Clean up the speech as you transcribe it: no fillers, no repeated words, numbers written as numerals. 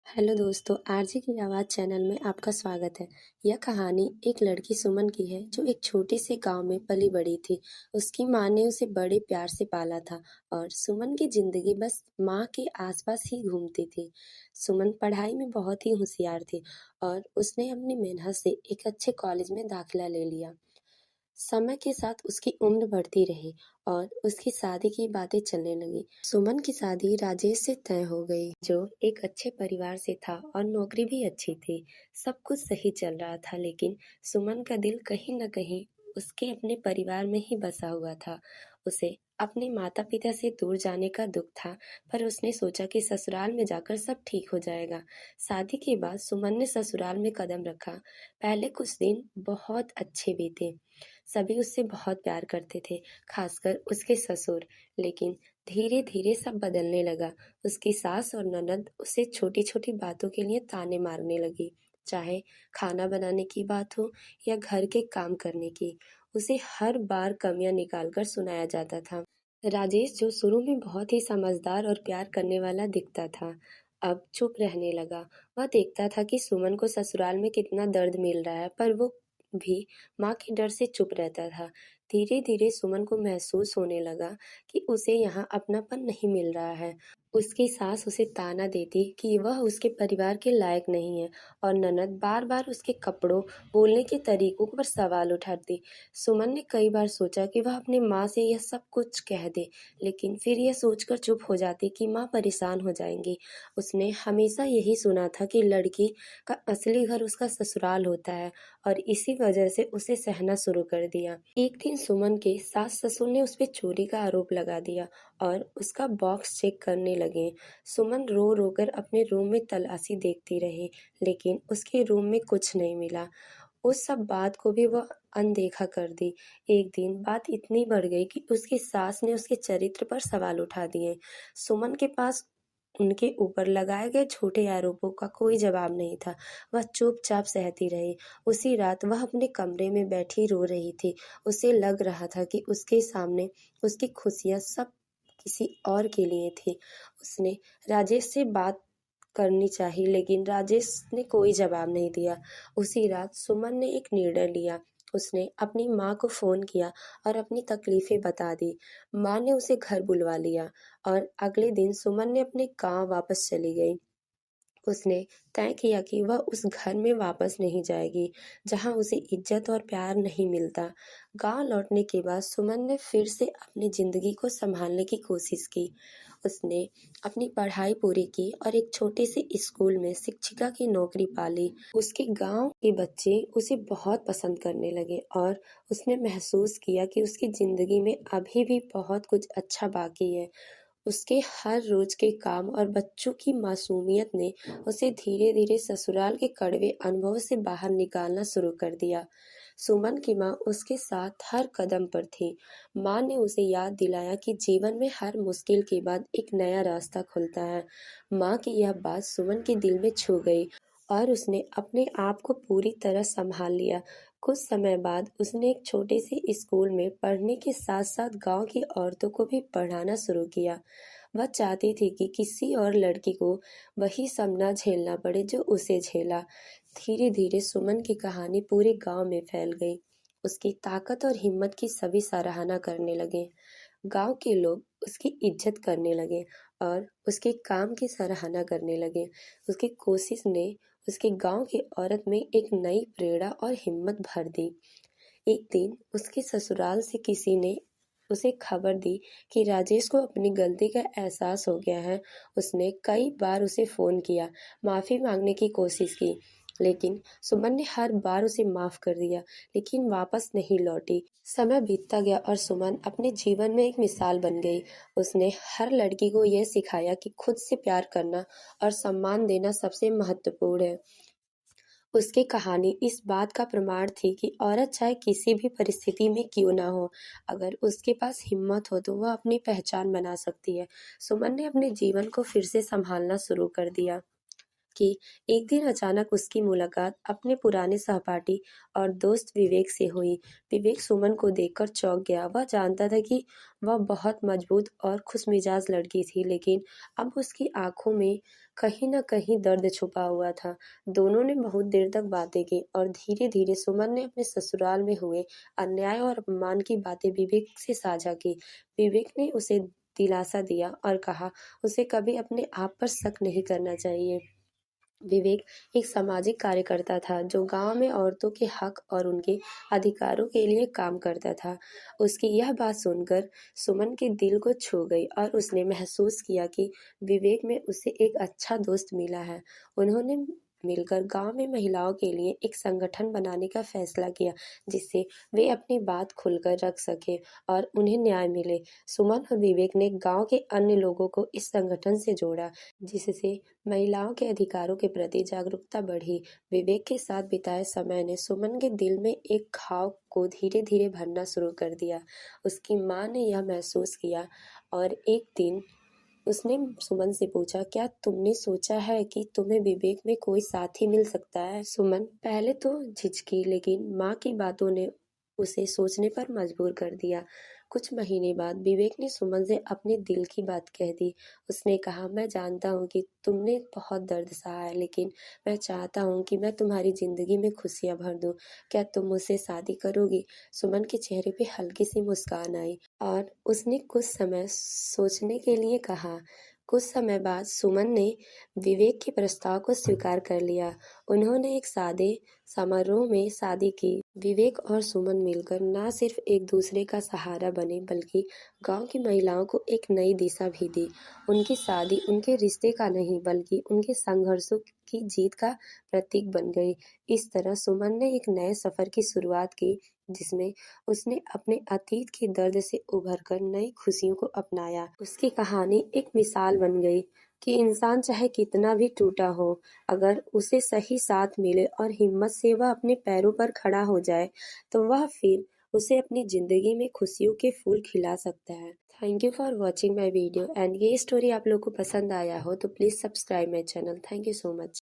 Hello दोस्तों, RJ की आवाज़ चैनल में आपका स्वागत है। यह कहानी एक लड़की सुमन की है जो एक छोटे से गांव में पली बड़ी थी। उसकी माँ ने उसे बड़े प्यार से पाला था और सुमन की जिंदगी बस माँ के आसपास ही घूमती थी। सुमन पढ़ाई में बहुत ही होशियार थी और उसने अपनी मेहनत से एक अच्छे कॉलेज में दाखिला ले लिया। समय के साथ उसकी उम्र बढ़ती रही और उसकी शादी की बातें चलने लगी। सुमन की शादी राजेश से तय हो गई, जो एक अच्छे परिवार से था और नौकरी भी अच्छी थी। सब कुछ सही चल रहा था, लेकिन सुमन का दिल कहीं न कहीं उसके अपने परिवार में ही बसा हुआ था। उसे अपने माता पिता से दूर जाने का दुख था, पर उसने सोचा कि ससुराल में जाकर सब ठीक हो जाएगा। शादी के बाद सुमन ने ससुराल में कदम रखा। पहले कुछ दिन बहुत अच्छे बीते। सभी उससे बहुत प्यार करते थे, खासकर उसके ससुर। लेकिन धीरे धीरे सब बदलने लगा। उसकी सास और ननद उसे छोटी छोटी बातों के लिए ताने मारने लगी, चाहे खाना बनाने की बात हो या घर के काम करने की। उसे हर बार कमियां निकालकर सुनाया जाता था। राजेश, जो शुरू में बहुत ही समझदार और प्यार करने वाला दिखता था, अब चुप रहने लगा। वह देखता था कि सुमन को ससुराल में कितना दर्द मिल रहा है, पर वो भी माँ के डर से चुप रहता था। धीरे धीरे सुमन को महसूस होने लगा कि उसे यहाँ अपनापन नहीं मिल रहा है। उसकी सास उसे ताना देती कि वह उसके परिवार के लायक नहीं है और ननद बार बार उसके कपड़ों, बोलने के तरीकों पर सवाल उठाती। सुमन ने कई बार सोचा कि वह अपनी माँ से यह सब कुछ कह दे, लेकिन फिर यह सोचकर चुप हो जाती कि माँ परेशान हो जाएंगी। उसने हमेशा यही सुना था कि लड़की का असली घर उसका ससुराल होता है और इसी वजह से उसे सहना शुरू कर दिया। एक दिन सुमन के सास ससुर ने उस पर चोरी का आरोप लगा दिया और उसका बॉक्स चेक करने लगे। सुमन रो रो कर अपने रूम में तलाशी देखती रही, लेकिन उसके रूम में कुछ नहीं मिला। उस सब बात को भी वह अनदेखा कर दी। एक दिन बात इतनी बढ़ गई कि उसकी सास ने उसके चरित्र पर सवाल उठा दिए। सुमन के पास उनके ऊपर लगाए गए छोटे आरोपों का कोई जवाब नहीं था। वह चुपचाप सहती रही। उसी रात वह अपने कमरे में बैठी रो रही थी। उसे लग रहा था कि उसके सामने उसकी खुशियां सब किसी और के लिए थी। उसने राजेश से बात करनी चाहिए, लेकिन राजेश ने कोई जवाब नहीं दिया। उसी रात सुमन ने एक निर्णय लिया। उसने अपनी माँ को फोन किया और अपनी तकलीफें बता दी। माँ ने उसे घर बुलवा लिया और अगले दिन सुमन ने अपने गांव वापस चली गई। उसने तय किया कि वह उस घर में वापस नहीं जाएगी जहां उसे इज्जत और प्यार नहीं मिलता। गांव लौटने के बाद सुमन ने फिर से अपनी जिंदगी को संभालने की कोशिश की। उसने अपनी पढ़ाई पूरी की और एक छोटे से स्कूल में शिक्षिका की नौकरी पाली। उसके गांव के बच्चे उसे बहुत पसंद करने लगे और उसने महसूस किया कि उसकी जिंदगी में अभी भी बहुत कुछ अच्छा बाकी है। उसके हर रोज के काम और बच्चों की मासूमियत ने उसे धीरे धीरे ससुराल के कड़वे अनुभव से बाहर निकालना शुरू कर दिया। सुमन की माँ उसके साथ हर कदम पर थी। माँ ने उसे याद दिलाया कि जीवन में हर मुश्किल के बाद एक नया रास्ता खुलता है। माँ की यह बात सुमन के दिल में छू गई और उसने अपने आप को पूरी तरह संभाल लिया। कुछ समय बाद उसने एक छोटे से स्कूल में पढ़ने के साथ साथ गांव की औरतों को भी पढ़ाना शुरू किया। वह चाहती थी कि किसी और लड़की को वही सब न झेलना पड़े जो उसे झेला। धीरे धीरे सुमन की कहानी पूरे गांव में फैल गई। उसकी ताकत और हिम्मत की सभी सराहना करने लगे। गांव के लोग उसकी इज्जत करने लगे और उसके काम की सराहना करने लगे। उसकी कोशिश ने उसके गांव की औरत में एक नई प्रेरणा और हिम्मत भर दी। एक दिन उसके ससुराल से किसी ने उसे खबर दी कि राजेश को अपनी गलती का एहसास हो गया है। उसने कई बार उसे फोन किया, माफी मांगने की कोशिश की, लेकिन सुमन ने हर बार उसे माफ कर दिया, लेकिन वापस नहीं लौटी। समय बीतता गया और सुमन अपने जीवन में एक मिसाल बन गई। उसने हर लड़की को यह सिखाया कि खुद से प्यार करना और सम्मान देना सबसे महत्वपूर्ण है। उसकी कहानी इस बात का प्रमाण थी कि औरत चाहे किसी भी परिस्थिति में क्यों ना हो, अगर उसके पास हिम्मत हो तो वह अपनी पहचान बना सकती है। सुमन ने अपने जीवन को फिर से संभालना शुरू कर दिया। कि एक दिन अचानक उसकी मुलाकात अपने पुराने सहपाठी और दोस्त विवेक से हुई। विवेक सुमन को देखकर चौंक गया। वह जानता था कि वह बहुत मजबूत और खुशमिजाज लड़की थी, लेकिन अब उसकी आंखों में कहीं न कहीं दर्द छुपा हुआ था। दोनों ने बहुत देर तक बातें की और धीरे-धीरे सुमन ने अपने ससुराल में हुए अन्याय और अपमान की बातें विवेक से साझा की। विवेक ने उसे दिलासा दिया और कहा उसे कभी अपने आप पर शक नहीं करना चाहिए। विवेक एक सामाजिक कार्यकर्ता था जो गांव में औरतों के हक और उनके अधिकारों के लिए काम करता था। उसकी यह बात सुनकर सुमन के दिल को छू गई और उसने महसूस किया कि विवेक में उसे एक अच्छा दोस्त मिला है। उन्होंने मिलकर गांव में महिलाओं के लिए एक संगठन बनाने का फैसला किया, जिससे वे अपनी बात खुलकर रख सके और उन्हें न्याय मिले। सुमन और विवेक ने गांव के अन्य लोगों को इस संगठन से जोड़ा, जिससे महिलाओं के अधिकारों के प्रति जागरूकता बढ़ी। विवेक के साथ बिताए समय ने सुमन के दिल में एक घाव को धीरे धीरे भरना शुरू कर दिया। उसकी माँ ने यह महसूस किया और एक दिन उसने सुमन से पूछा, क्या तुमने सोचा है कि तुम्हें विवेक में कोई साथी मिल सकता है? सुमन पहले तो झिझकी, लेकिन माँ की बातों ने उसे सोचने पर मजबूर कर दिया। कुछ महीने बाद विवेक ने सुमन से अपने दिल की बात कह दी। उसने कहा, मैं जानता हूँ कि तुमने बहुत दर्द सहा है, लेकिन मैं चाहता हूँ कि मैं तुम्हारी जिंदगी में खुशियाँ भर दूँ। क्या तुम मुझसे शादी करोगी? सुमन के चेहरे पे हल्की सी मुस्कान आई और उसने कुछ समय सोचने के लिए कहा। कुछ समय बाद सुमन ने विवेक के प्रस्ताव को स्वीकार कर लिया। उन्होंने एक सादे समारोह में शादी की। विवेक और सुमन मिलकर न सिर्फ एक दूसरे का सहारा बने, बल्कि गांव की महिलाओं को एक नई दिशा भी दी। उनकी शादी उनके रिश्ते का नहीं, बल्कि उनके संघर्षों की जीत का प्रतीक बन गई। इस तरह सुमन ने एक नए सफर की शुरुआत की, जिसमें उसने अपने अतीत के दर्द से उभरकर नई खुशियों को अपनाया। उसकी कहानी एक मिसाल बन गई कि इंसान चाहे कितना भी टूटा हो, अगर उसे सही साथ मिले और हिम्मत से वह अपने पैरों पर खड़ा हो जाए, तो वह फिर उसे अपनी जिंदगी में खुशियों के फूल खिला सकता है। Thank you for watching my video, and ये स्टोरी आप लोग को पसंद आया हो तो please subscribe my channel. Thank you so much.